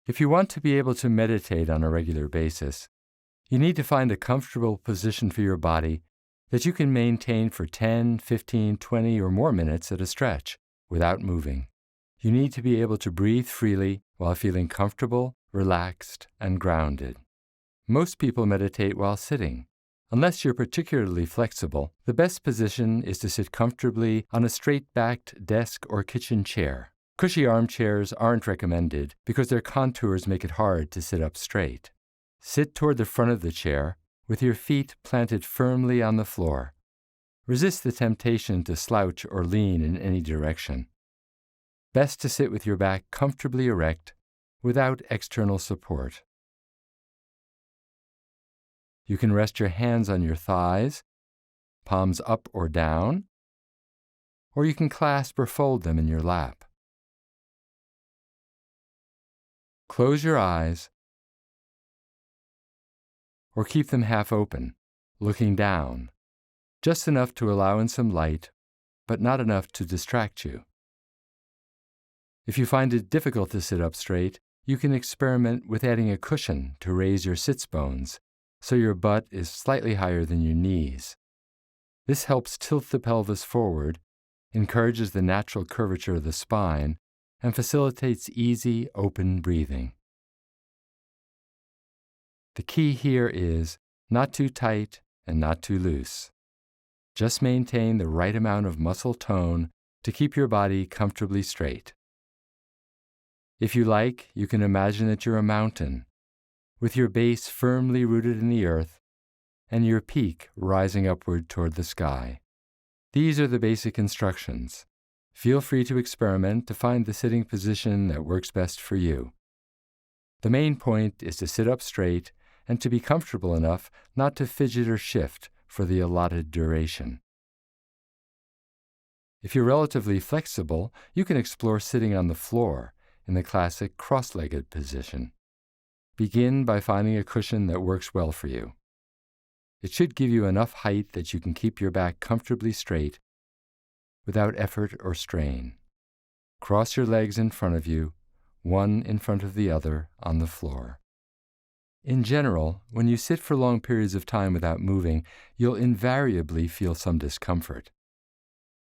If you want to be able to meditate on a regular basis, you need to find a comfortable position for your body that you can maintain for 10, 15, 20, or more minutes at a stretch without moving. You need to be able to breathe freely while feeling comfortable, relaxed, and grounded. Most people meditate while sitting. Unless you're particularly flexible, the best position is to sit comfortably on a straight-backed desk or kitchen chair. Cushy armchairs aren't recommended because their contours make it hard to sit up straight. Sit toward the front of the chair with your feet planted firmly on the floor. Resist the temptation to slouch or lean in any direction. Best to sit with your back comfortably erect without external support. You can rest your hands on your thighs, palms up or down, or you can clasp or fold them in your lap. Close your eyes or keep them half open, looking down, just enough to allow in some light, but not enough to distract you. If you find it difficult to sit up straight, you can experiment with adding a cushion to raise your sits bones so your butt is slightly higher than your knees. This helps tilt the pelvis forward, encourages the natural curvature of the spine, and facilitates easy, open breathing. The key here is not too tight and not too loose. Just maintain the right amount of muscle tone to keep your body comfortably straight. If you like, you can imagine that you're a mountain, with your base firmly rooted in the earth and your peak rising upward toward the sky. These are the basic instructions. Feel free to experiment to find the sitting position that works best for you. The main point is to sit up straight and to be comfortable enough not to fidget or shift for the allotted duration. If you're relatively flexible, you can explore sitting on the floor in the classic cross-legged position. Begin by finding a cushion that works well for you. It should give you enough height that you can keep your back comfortably straight without effort or strain. Cross your legs in front of you, one in front of the other on the floor. In general, when you sit for long periods of time without moving, you'll invariably feel some discomfort.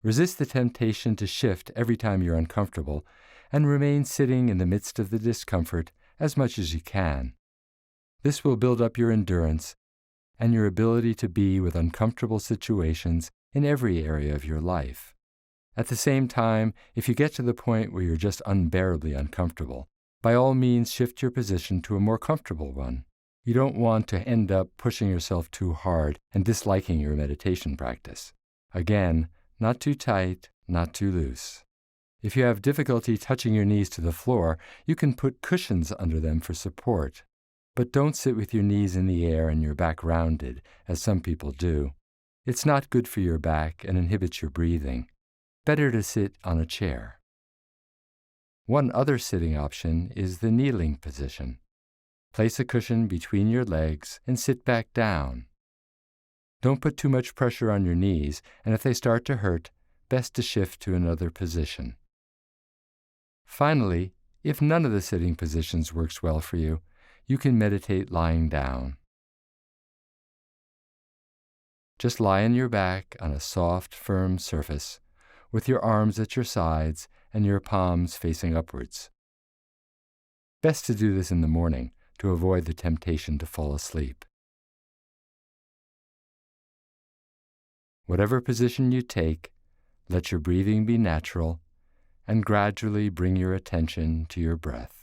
Resist the temptation to shift every time you're uncomfortable, and remain sitting in the midst of the discomfort as much as you can. This will build up your endurance and your ability to be with uncomfortable situations in every area of your life. At the same time, if you get to the point where you're just unbearably uncomfortable, by all means shift your position to a more comfortable one. You don't want to end up pushing yourself too hard and disliking your meditation practice. Again, not too tight, not too loose. If you have difficulty touching your knees to the floor, you can put cushions under them for support. But don't sit with your knees in the air and your back rounded, as some people do. It's not good for your back and inhibits your breathing. Better to sit on a chair. One other sitting option is the kneeling position. Place a cushion between your legs and sit back down. Don't put too much pressure on your knees, and if they start to hurt, best to shift to another position. Finally, if none of the sitting positions works well for you, you can meditate lying down. Just lie on your back on a soft, firm surface, with your arms at your sides and your palms facing upwards. Best to do this in the morning to avoid the temptation to fall asleep. Whatever position you take, let your breathing be natural and gradually bring your attention to your breath.